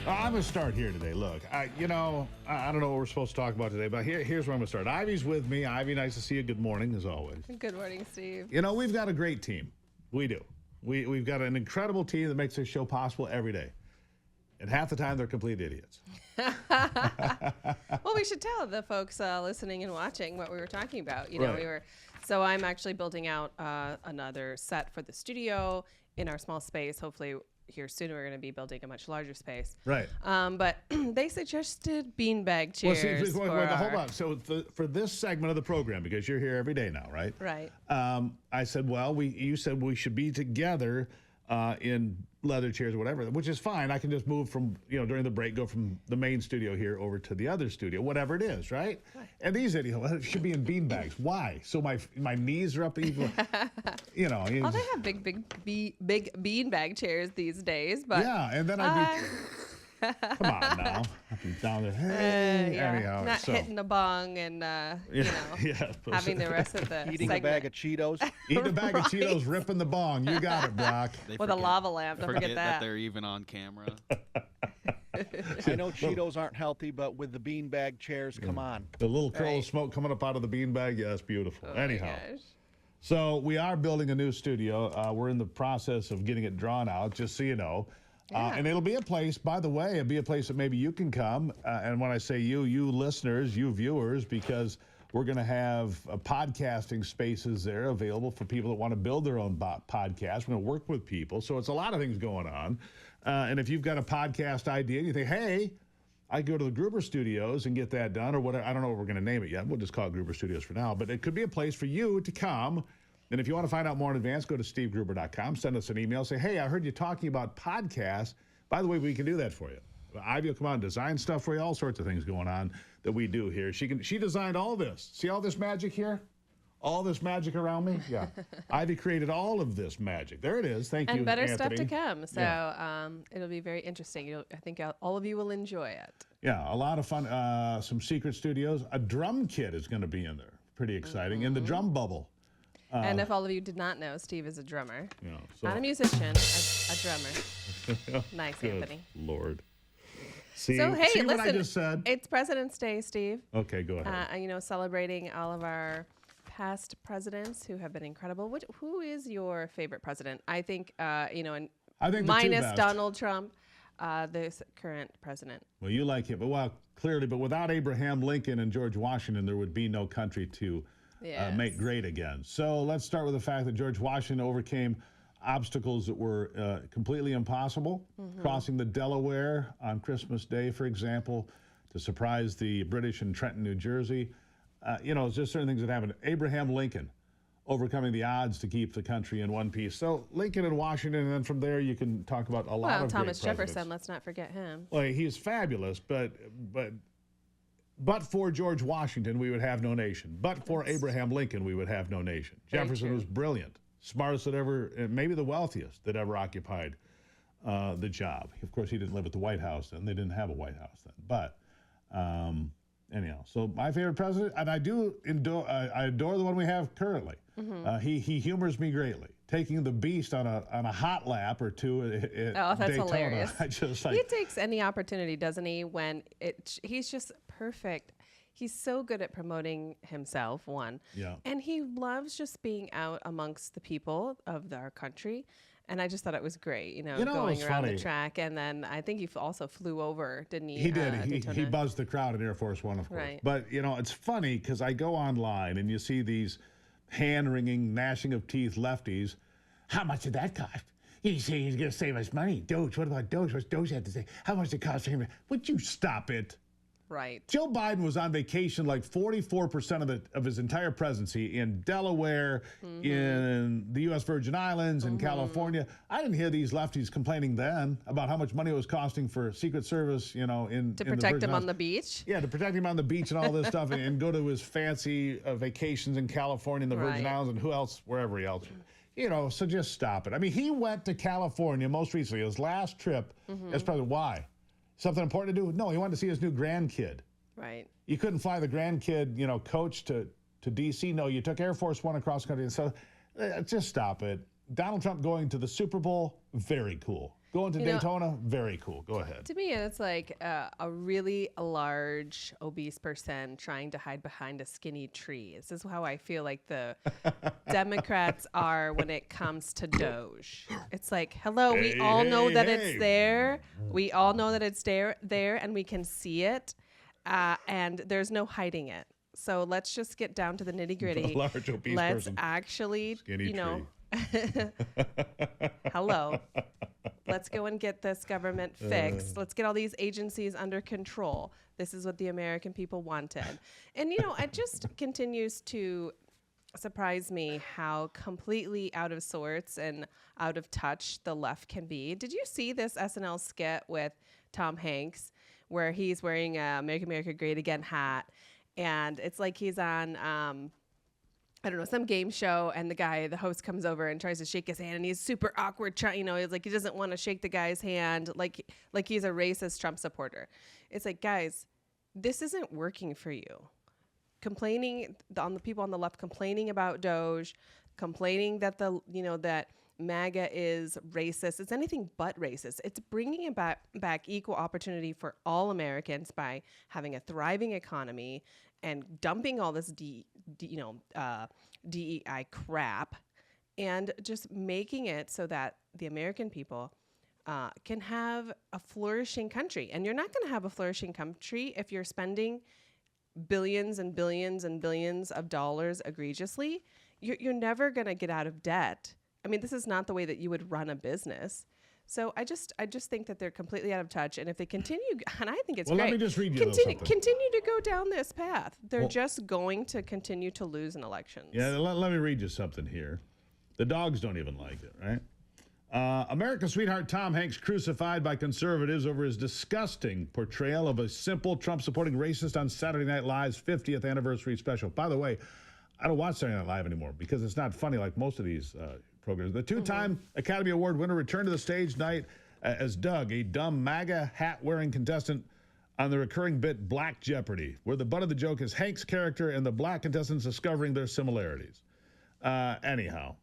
I'm going to start here today. Look, I don't know what we're supposed to talk about today, but here's where I'm going to start. Ivy's with me. Ivy, nice to see you. Good morning, as always. Good morning, Steve. You know, we've got a great team. We do. We've got an incredible team that makes this show possible every day. And half the time, they're complete idiots. Well, we should tell the folks listening and watching what we were talking about. You know, Right. So I'm actually building out another set for the studio in our small space. Hopefully here soon we're going to be building a much larger space. Right. But they suggested beanbag chairs. Hold on. So for this segment of the program, because you're here every day now, right? Right. I said, well, you said we should be together in leather chairs or whatever, which is fine. I can just move from, during the break, go from the main studio here over to the other studio, whatever it is, right? And these idiots should be in beanbags. Why? So my knees are up even, Oh, they have big beanbag chairs these days, but yeah, and then I'd be. Come on now. I'm down there. Hey, anyhow. Not hitting a bong and, having the rest of the Eating segment. a bag of Cheetos. Eating a bag of Cheetos, ripping the bong. You got it, Brock. With a lava lamp. Don't forget that they're even on camera. I know Cheetos aren't healthy, but with the beanbag chairs, come on. The little curl of smoke coming up out of the beanbag. Yeah, that's beautiful. Oh Anyhow. So we are building a new studio. We're in the process of getting it drawn out, just so you know. And it'll be a place, by the way, it'll be a place that maybe you can come. And when I say you listeners, you viewers, because we're going to have podcasting spaces there available for people that want to build their own podcast. We're going to work with people. So it's a lot of things going on. And if you've got a podcast idea and you think, hey, I go to the Gruber Studios and get that done or whatever. I don't know what we're going to name it yet. We'll just call it Gruber Studios for now. But it could be a place for you to come. And if you want to find out more in advance, go to stevegruber.com. Send us an email. Say, hey, I heard you talking about podcasts. By the way, we can do that for you. Ivy will come out and design stuff for you. All sorts of things going on that we do here. She designed all this. See all this magic here? All this magic around me? Yeah. Ivy created all of this magic. There it is. Thank you, And better Anthony. stuff to come. So it'll be very interesting. I think all of you will enjoy it. Yeah, a lot of fun. Some secret studios. A drum kit is going to be in there. Pretty exciting. In the drum bubble. And if all of you did not know, Steve is a drummer. Yeah, Not a musician, a drummer. Nice, Good Anthony. Lord. See, So, hey, see listen, what I just said? It's President's Day, Steve. Okay, go ahead. Celebrating all of our past presidents who have been incredible. Who is your favorite president? I think, I think the two minus best. Donald Trump, the current president. Well, you like him, but clearly, but without Abraham Lincoln and George Washington, there would be no country to make great again. So let's start with the fact that George Washington overcame obstacles that were completely impossible. Crossing the Delaware on Christmas Day, for example, to surprise the British in Trenton, New Jersey. It's just certain things that happened. Abraham Lincoln overcoming the odds to keep the country in one piece. So Lincoln and Washington, and then from there you can talk about a lot of Thomas great Jefferson, presidents. let's not forget him. Well, he's fabulous, but for George Washington, we would have no nation. But for Abraham Lincoln, we would have no nation. Very Jefferson true. was brilliant, smartest that ever, maybe the wealthiest that ever occupied the job. Of course, he didn't live at the White House then. They didn't have a White House then. But anyhow, so my favorite president, and I adore the one we have currently. He humors me greatly. Taking the beast on a hot lap or two at Oh, that's Daytona. hilarious. I just He takes any opportunity, doesn't he? He's just perfect. He's so good at promoting himself, one. Yeah. And he loves just being out amongst the people of our country. And I just thought it was great, going it's around funny. the track. And then I think he also flew over, didn't he? He did. Daytona? He buzzed the crowd at Air Force One, of course. Right. But, it's funny because I go online and you see these hand-wringing, gnashing of teeth lefties. How much did that cost? You say he's going to save us money. DOGE, what about DOGE? What's DOGE have to say? How much did it cost for him? Would you stop it? Right. Joe Biden was on vacation like 44% of his entire presidency in Delaware, in the U.S. Virgin Islands, in California. I didn't hear these lefties complaining then about how much money it was costing for Secret Service, To in the protect Virgin him on Islands. the beach? Yeah, to protect him on the beach and all this stuff and go to his fancy vacations in California and the Virgin Right. Islands and wherever else. So just stop it. I mean, he went to California most recently, his last trip as president. Why? Something important to do? No, he wanted to see his new grandkid. Right. You couldn't fly the grandkid, coach to D.C. No, you took Air Force One across country. And so just stop it. Donald Trump going to the Super Bowl, very cool. Going to Daytona, very cool. Go ahead. To me, it's like a really large, obese person trying to hide behind a skinny tree. This is how I feel like the Democrats are when it comes to DOGE. It's like, hello, we all know that it's there. We all know that it's there, and we can see it, and there's no hiding it. So let's just get down to the nitty gritty. Large, obese Let's person. actually, Skinny tree. Hello. Let's go and get this government fixed. Let's get all these agencies under control. This is what the American people wanted. And, it just continues to surprise me how completely out of sorts and out of touch the left can be. Did you see this SNL skit with Tom Hanks where he's wearing a Make America Great Again hat? And it's like he's on... I don't know, some game show, and the host comes over and tries to shake his hand, and he's super awkward. He's like, he doesn't want to shake the guy's hand, like he's a racist Trump supporter. It's like, guys, this isn't working for you. Complaining on the people on the left, complaining about DOGE, complaining that that MAGA is racist. It's anything but racist. It's bringing it back equal opportunity for all Americans by having a thriving economy and dumping all this DEI crap and just making it so that the American people can have a flourishing country. And you're not going to have a flourishing country if you're spending billions and billions and billions of dollars egregiously. You're never going to get out of debt. I mean, this is not the way that you would run a business. So I just think that they're completely out of touch. And if they continue, and I think it's great. Let me just read you continue something. to go down this path. They're just going to continue to lose in elections. Yeah, let me read you something here. The dogs don't even like it, right? American sweetheart Tom Hanks crucified by conservatives over his disgusting portrayal of a simple Trump-supporting racist on Saturday Night Live's 50th anniversary special. By the way, I don't watch Saturday Night Live anymore because it's not funny like most of these programs. The two-time Academy Award winner returned to the stage night as Doug, a dumb MAGA hat-wearing contestant on the recurring bit Black Jeopardy, where the butt of the joke is Hank's character and the black contestants discovering their similarities. Anyhow,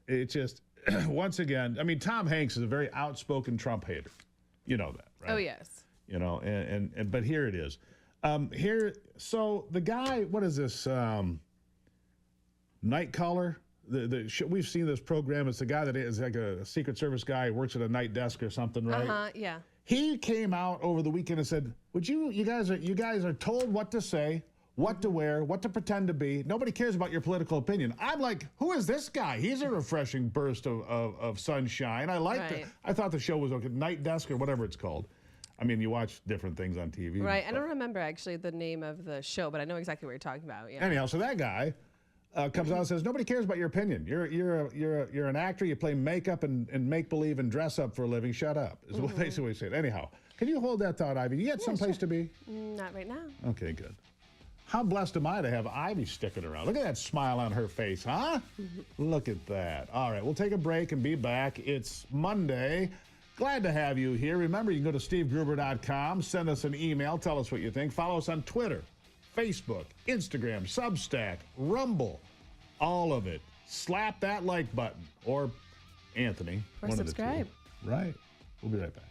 it just, once again, I mean, Tom Hanks is a very outspoken Trump hater. You know that, right? Oh, yes. But here it is. So the guy, what is this, Nightcaller? We've seen this program. It's the guy that is like a Secret Service guy, works at a night desk or something, right? Yeah. He came out over the weekend and said, you guys are told what to say, what to wear, what to pretend to be. Nobody cares about your political opinion. I'm like, who is this guy? He's a refreshing burst of sunshine. I liked it. I thought the show was okay. Night Desk or whatever it's called. I mean, you watch different things on TV. Right. I don't remember actually the name of the show, but I know exactly what you're talking about. Yeah. Anyhow, so that guy comes out and says, nobody cares about your opinion. You're an actor. You play makeup and make believe and dress up for a living. Shut up. Is basically what he said. Anyhow, can you hold that thought, Ivy? You got someplace to be? Not right now. Okay, good. How blessed am I to have Ivy sticking around? Look at that smile on her face, huh? Look at that. All right, we'll take a break and be back. It's Monday. Glad to have you here. Remember, you can go to stevegruber.com, send us an email, tell us what you think. Follow us on Twitter, Facebook, Instagram, Substack, Rumble, all of it. Slap that like button. Or Anthony. Or subscribe. Right. We'll be right back.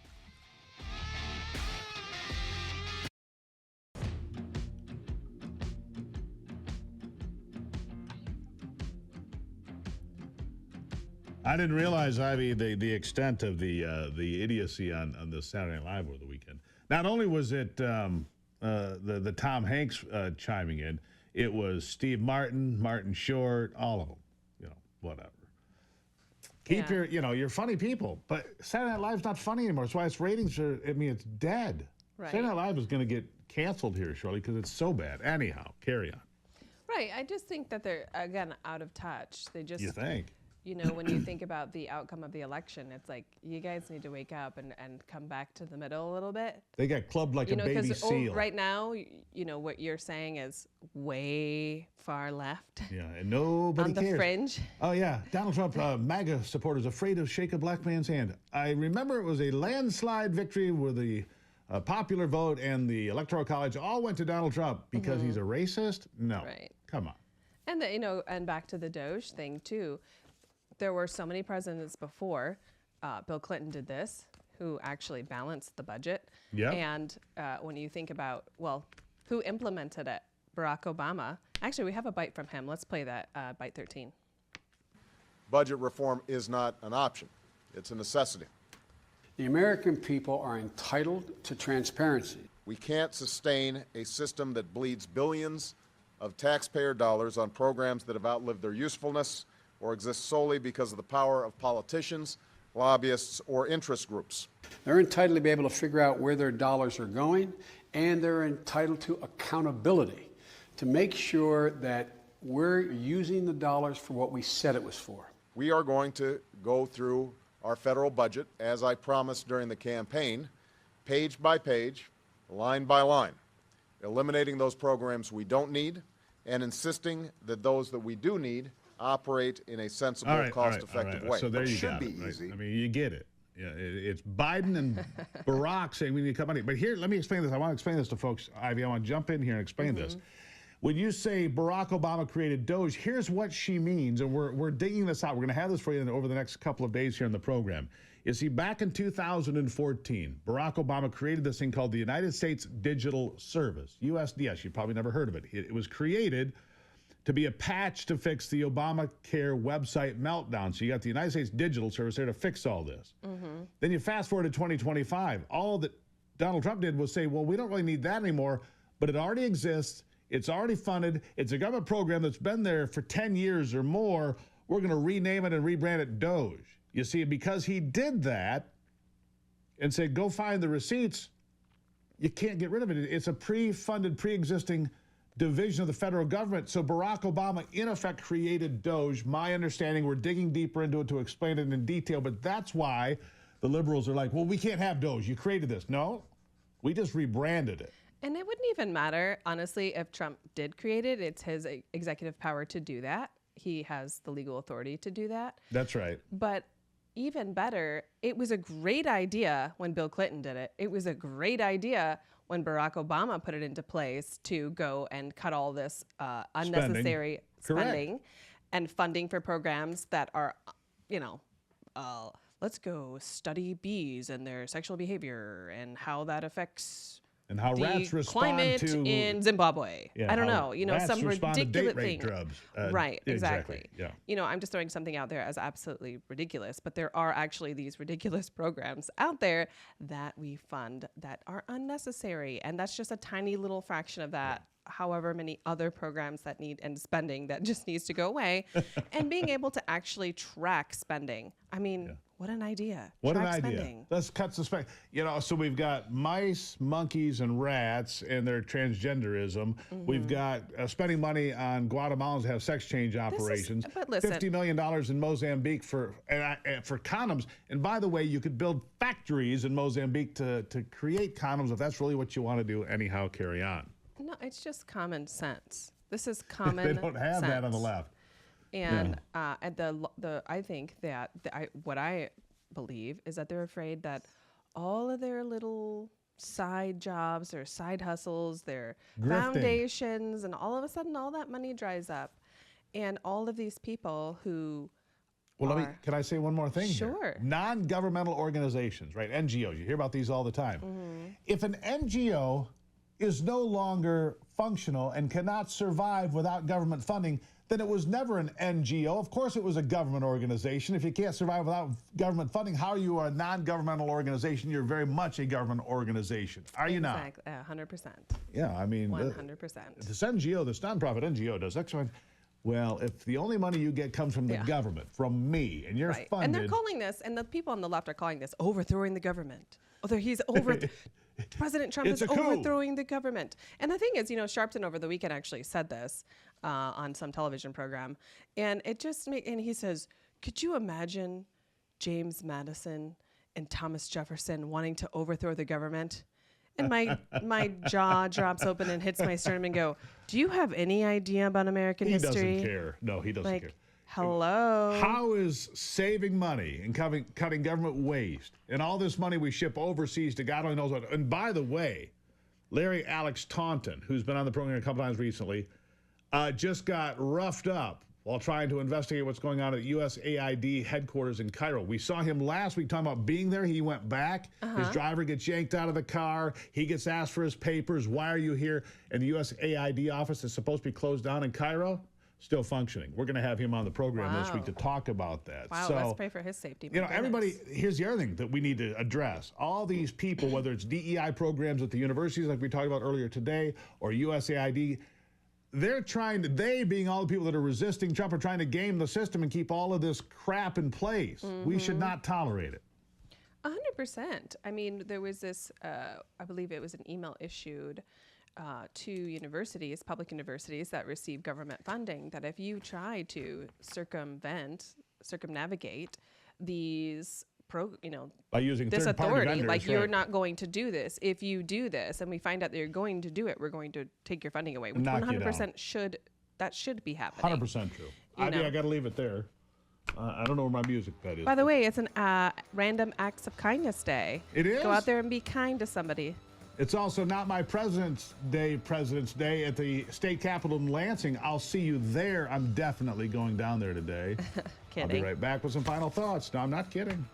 I didn't realize, Ivy, the extent of the idiocy on the Saturday Night Live over the weekend. Not only was it the Tom Hanks chiming in, it was Steve Martin, Martin Short, all of them. Whatever. Keep you're funny people, but Saturday Night Live's not funny anymore. That's why its ratings are. I mean, it's dead. Right. Saturday Night Live is going to get canceled here shortly because it's so bad. Anyhow, carry on. Right. I just think that they're again out of touch. They just. You think? When you think about the outcome of the election, it's like, you guys need to wake up and come back to the middle a little bit. They got clubbed like a baby seal. Right now, what you're saying is way far left. Yeah, and nobody on the cares. Fringe. Oh, yeah. Donald Trump, MAGA supporters afraid to shake a black man's hand. I remember it was a landslide victory where the popular vote and the Electoral College all went to Donald Trump because he's a racist? No. Right. Come on. And, and back to the DOGE thing, too. There were so many presidents before. Bill Clinton did this, who actually balanced the budget. Yep. And when you think about, well, who implemented it? Barack Obama. Actually, we have a bite from him. Let's play that, bite 13. Budget reform is not an option. It's a necessity. The American people are entitled to transparency. We can't sustain a system that bleeds billions of taxpayer dollars on programs that have outlived their usefulness or exist solely because of the power of politicians, lobbyists, or interest groups. They're entitled to be able to figure out where their dollars are going, and they're entitled to accountability to make sure that we're using the dollars for what we said it was for. We are going to go through our federal budget, as I promised during the campaign, page by page, line by line, eliminating those programs we don't need and insisting that those that we do need operate in a sensible, cost-effective way. So there you should got be it, right? easy. I mean, you get it. Yeah, it's Biden and Barack saying we need to cut money. But here, let me explain this. I want to explain this to folks, Ivy. I want to jump in here and explain this. When you say Barack Obama created DOGE, here's what she means, and we're digging this out. We're going to have this for you over the next couple of days here in the program. You see, back in 2014, Barack Obama created this thing called the United States Digital Service, USDS. You probably never heard of it. It was created to be a patch to fix the Obamacare website meltdown. So you got the United States Digital Service there to fix all this. Then you fast forward to 2025. All that Donald Trump did was say, well, we don't really need that anymore, but it already exists. It's already funded. It's a government program that's been there for 10 years or more. We're going to rename it and rebrand it DOGE. You see, because he did that and said, go find the receipts, you can't get rid of it. It's a pre-funded, pre-existing division of the federal government. So Barack Obama, in effect, created DOGE. My understanding, we're digging deeper into it to explain it in detail, but that's why the liberals are like, well, we can't have DOGE. You created this. No, we just rebranded it. And it wouldn't even matter, honestly, if Trump did create it. It's his executive power to do that. He has the legal authority to do that. That's right. But even better, it was a great idea when Bill Clinton did it. It was a great idea when Barack Obama put it into place to go and cut all this unnecessary spending and funding for programs that are, you know, let's go study bees and their sexual behavior and how that affects and how rats the respond climate to in Zimbabwe. Yeah, I don't know, you know, rats some respond to ridiculous date rape thing. drugs. Right, exactly. Yeah. You know, I'm just throwing something out there as absolutely ridiculous, but there are actually these ridiculous programs out there that we fund that are unnecessary, and that's just a tiny little fraction of that. However many other programs that need and spending that just needs to go away, and being able to actually track spending. I mean, what an idea. What track an idea. spending. Let's cut the spending. You know, so we've got mice, monkeys, and rats and their transgenderism. We've got spending money on Guatemalans to have sex change operations. But listen, $50 million in Mozambique for condoms. And by the way, you could build factories in Mozambique to create condoms if that's really what you want to do. Anyhow, carry on. no, it's just common sense. This is common sense. They don't have that on the left. And I think that what I believe is that they're afraid that all of their little side jobs, their side hustles, their foundations, and all of a sudden all that money dries up, and all of these people who can I say one more thing? Sure. Here? Non-governmental organizations, right? NGOs. You hear about these all the time. If an NGO is no longer functional and cannot survive without government funding, then it was never an NGO. Of course it was a government organization. If you can't survive without government funding, how are you a non-governmental organization? You're very much a government organization. Are you not? Exactly, 100%. Yeah, I mean, 100%. This NGO, this nonprofit NGO does X, Y, well, if the only money you get comes from the government, from me, and you're funded. And they're calling this, and the people on the left are calling this overthrowing the government. President Trump is overthrowing the government. And the thing is, you know, Sharpton over the weekend actually said this on some television program. And it just and he says, could you imagine James Madison and Thomas Jefferson wanting to overthrow the government? And my jaw drops open and hits my sternum and go, do you have any idea about American history? He doesn't care. No, he doesn't care. Hello. How is saving money and cutting government waste and all this money we ship overseas to God only knows what? And by the way, Larry Alex Taunton, who's been on the program a couple times recently, just got roughed up while trying to investigate what's going on at USAID headquarters in Cairo. We saw him last week talking about being there. He went back. His driver gets yanked out of the car. He gets asked for his papers. Why are you here? And the USAID office is supposed to be closed down in Cairo, still functioning. We're going to have him on the program this week to talk about that. Wow, so, let's pray for his safety. You know, everybody, here's the other thing that we need to address. All these people, whether it's DEI programs at the universities like we talked about earlier today, or USAID, they being all the people that are resisting Trump, are trying to game the system and keep all of this crap in place. We should not tolerate it. 100%. I mean, there was this, I believe it was an email issued to universities, public universities that receive government funding, that if you try to circumnavigate these by using this third-party authority, vendors, like you're right. not going to do this. If you do this and we find out that you're going to do it, we're going to take your funding away, which Knock you 100% should be happening. 100% true. You know. I got to leave it there. I don't know where my music pad is. By the way, it's an Random Acts of Kindness Day. It is? Go out there and be kind to somebody. It's also not my President's Day at the state capitol in Lansing. I'll see you there. I'm definitely going down there today. Kidding. I'll be right back with some final thoughts. No, I'm not kidding.